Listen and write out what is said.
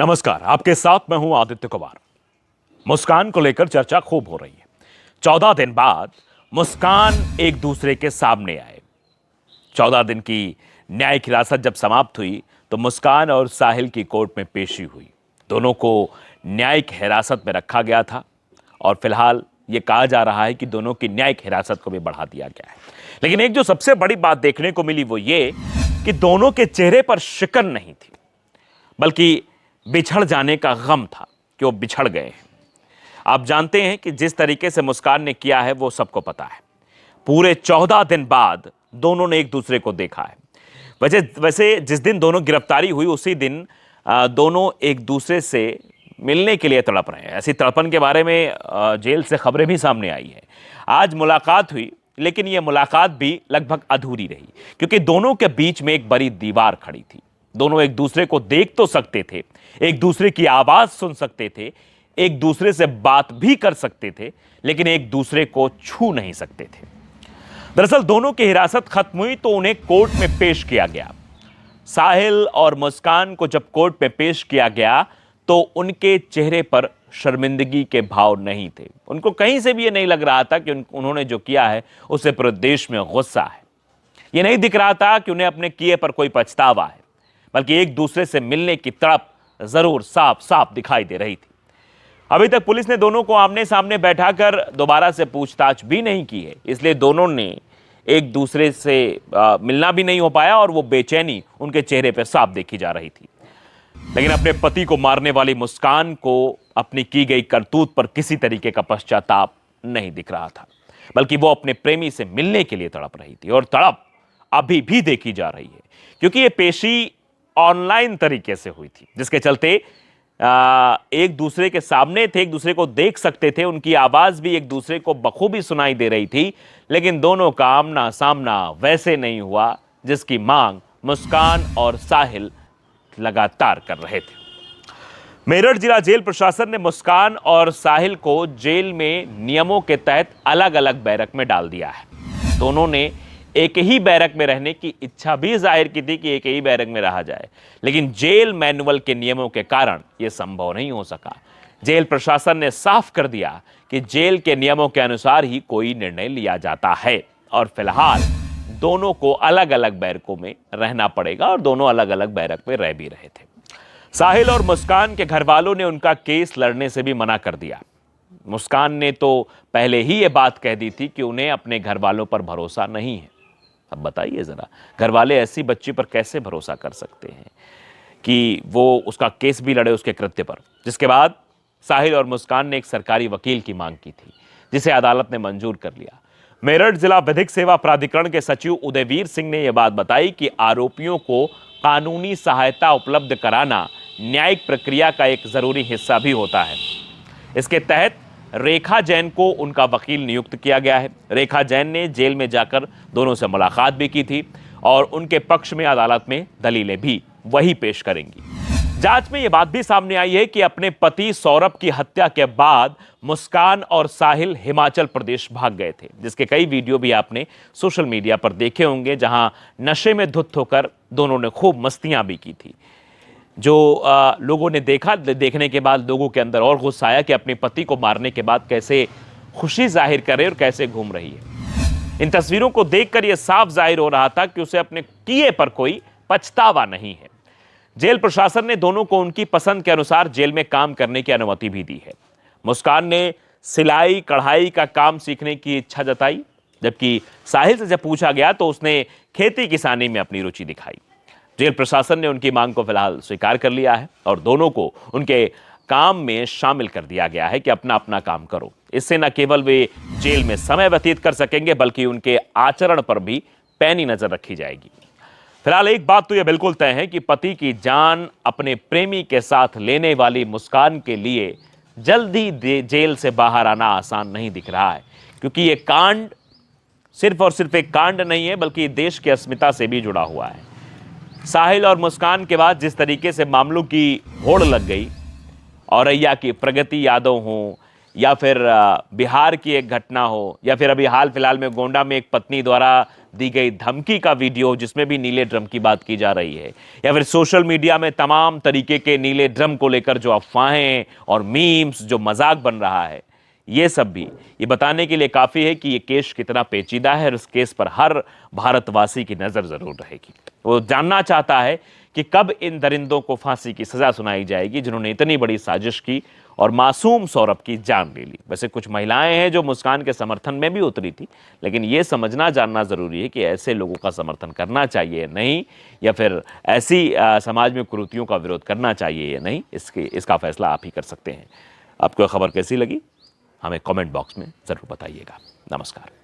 नमस्कार, आपके साथ मैं हूं आदित्य कुमार। मुस्कान को लेकर चर्चा खूब हो रही है। 14 दिन बाद मुस्कान एक दूसरे के सामने आए। 14 दिन की न्यायिक हिरासत जब समाप्त हुई तो मुस्कान और साहिल की कोर्ट में पेशी हुई। दोनों को न्यायिक हिरासत में रखा गया था और फिलहाल यह कहा जा रहा है कि दोनों की न्यायिक हिरासत को भी बढ़ा दिया गया है। लेकिन एक जो सबसे बड़ी बात देखने को मिली वो ये कि दोनों के चेहरे पर शिकन नहीं थी, बल्कि बिछड़ जाने का गम था कि वो बिछड़ गए हैं। आप जानते हैं कि जिस तरीके से मुस्कान ने किया है वो सबको पता है। पूरे 14 दिन बाद दोनों ने एक दूसरे को देखा है। वैसे जिस दिन दोनों गिरफ्तारी हुई उसी दिन दोनों एक दूसरे से मिलने के लिए तड़प रहे हैं। ऐसी तड़पन के बारे में जेल से खबरें भी सामने आई है। आज मुलाकात हुई, लेकिन यह मुलाकात भी लगभग अधूरी रही क्योंकि दोनों के बीच में एक बड़ी दीवार खड़ी थी। दोनों एक दूसरे को देख तो सकते थे, एक दूसरे की आवाज सुन सकते थे, एक दूसरे से बात भी कर सकते थे, लेकिन एक दूसरे को छू नहीं सकते थे। दरअसल दोनों की हिरासत खत्म हुई तो उन्हें कोर्ट में पेश किया गया। साहिल और मुस्कान को जब कोर्ट में पेश किया गया तो उनके चेहरे पर शर्मिंदगी के भाव नहीं थे। उनको कहीं से भी यह नहीं लग रहा था कि उन्होंने जो किया है उससे पूरे देश में गुस्सा है। यह नहीं दिख रहा था कि उन्हें अपने किए पर कोई पछतावा है, बल्कि एक दूसरे से मिलने की तड़प जरूर साफ साफ दिखाई दे रही थी। अभी तक पुलिस ने दोनों को आमने सामने बैठाकर दोबारा से पूछताछ भी नहीं की है, इसलिए दोनों ने एक दूसरे से मिलना भी नहीं हो पाया और वो बेचैनी उनके चेहरे पर साफ देखी जा रही थी। लेकिन अपने पति को मारने वाली मुस्कान को अपनी की गई करतूत पर किसी तरीके का पश्चाताप नहीं दिख रहा था, बल्कि वो अपने प्रेमी से मिलने के लिए तड़प रही थी और तड़प अभी भी देखी जा रही है क्योंकि ये पेशी ऑनलाइन तरीके से हुई थी, जिसके चलते एक दूसरे के सामने थे, एक दूसरे को देख सकते थे, उनकी आवाज भी एक दूसरे को बखूबी सुनाई दे रही थी। लेकिन दोनों का आमना सामना वैसे नहीं हुआ जिसकी मांग मुस्कान और साहिल लगातार कर रहे थे। मेरठ जिला जेल प्रशासन ने मुस्कान और साहिल को जेल में नियमों के तहत अलग अलग बैरक में डाल दिया है। दोनों ने एक ही बैरक में रहने की इच्छा भी जाहिर की थी कि एक ही बैरक में रहा जाए, लेकिन जेल मैनुअल के नियमों के कारण यह संभव नहीं हो सका। जेल प्रशासन ने साफ कर दिया कि जेल के नियमों के अनुसार ही कोई निर्णय लिया जाता है और फिलहाल दोनों को अलग अलग बैरकों में रहना पड़ेगा और दोनों अलग अलग बैरक में रह भी रहे थे। साहिल और मुस्कान के घर वालों ने उनका केस लड़ने से भी मना कर दिया। मुस्कान ने तो पहले ही यह बात कह दी थी कि उन्हें अपने घर वालों पर भरोसा नहीं है। अब बताइए जरा, घर वाले ऐसी बच्ची पर कैसे भरोसा कर सकते हैं कि वो उसका केस भी लड़े उसके कृत्य पर। जिसके बाद साहिल और मुस्कान ने एक सरकारी वकील की मांग की थी, जिसे अदालत ने मंजूर कर लिया। मेरठ जिला विधिक सेवा प्राधिकरण के सचिव उदयवीर सिंह ने यह बात बताई कि आरोपियों को कानूनी सहायता उपलब्ध कराना न्यायिक प्रक्रिया का एक जरूरी हिस्सा भी होता है। इसके तहत रेखा जैन को उनका वकील नियुक्त किया गया है। रेखा जैन ने जेल में जाकर दोनों से मुलाकात भी की थी और उनके पक्ष में अदालत में दलीलें भी वही पेश करेंगी। जांच में यह बात भी सामने आई है कि अपने पति सौरभ की हत्या के बाद मुस्कान और साहिल हिमाचल प्रदेश भाग गए थे, जिसके कई वीडियो भी आपने सोशल मीडिया पर देखे होंगे, जहां नशे में धुत होकर दोनों ने खूब मस्तियां भी की थी। जो लोगों ने देखने के बाद लोगों के अंदर और गुस्सा आया कि अपने पति को मारने के बाद कैसे खुशी जाहिर कर रहे और कैसे घूम रही है। इन तस्वीरों को देखकर यह साफ जाहिर हो रहा था कि उसे अपने किए पर कोई पछतावा नहीं है। जेल प्रशासन ने दोनों को उनकी पसंद के अनुसार जेल में काम करने की अनुमति भी दी है। मुस्कान ने सिलाई कढ़ाई का काम सीखने की इच्छा जताई, जबकि साहिल से जब पूछा गया तो उसने खेती किसानी में अपनी रुचि दिखाई। जेल प्रशासन ने उनकी मांग को फिलहाल स्वीकार कर लिया है और दोनों को उनके काम में शामिल कर दिया गया है कि अपना अपना काम करो। इससे न केवल वे जेल में समय व्यतीत कर सकेंगे, बल्कि उनके आचरण पर भी पैनी नजर रखी जाएगी। फिलहाल एक बात तो यह बिल्कुल तय है कि पति की जान अपने प्रेमी के साथ लेने वाली मुस्कान के लिए जल्द ही जेल से बाहर आना आसान नहीं दिख रहा है, क्योंकि यह कांड सिर्फ और सिर्फ एक कांड नहीं है, बल्कि देश की अस्मिता से भी जुड़ा हुआ है। साहिल और मुस्कान के बाद जिस तरीके से मामलों की होड़ लग गई, औरैया की प्रगति यादव हो या फिर बिहार की एक घटना हो या फिर अभी हाल फिलहाल में गोंडा में एक पत्नी द्वारा दी गई धमकी का वीडियो जिसमें भी नीले ड्रम की बात की जा रही है, या फिर सोशल मीडिया में तमाम तरीके के नीले ड्रम को लेकर जो अफवाहें और मीम्स, जो मजाक बन रहा है, ये सब भी ये बताने के लिए काफ़ी है कि ये केस कितना पेचीदा है और उस केस पर हर भारतवासी की नज़र ज़रूर रहेगी। वो जानना चाहता है कि कब इन दरिंदों को फांसी की सज़ा सुनाई जाएगी जिन्होंने इतनी बड़ी साजिश की और मासूम सौरभ की जान ले ली। वैसे कुछ महिलाएं हैं जो मुस्कान के समर्थन में भी उतरी थी, लेकिन ये समझना जानना ज़रूरी है कि ऐसे लोगों का समर्थन करना चाहिए या नहीं, या फिर ऐसी समाज में कुरीतियों का विरोध करना चाहिए या नहीं, इसका फैसला आप ही कर सकते हैं। आपको खबर कैसी लगी हमें कमेंट बॉक्स में ज़रूर बताइएगा। नमस्कार।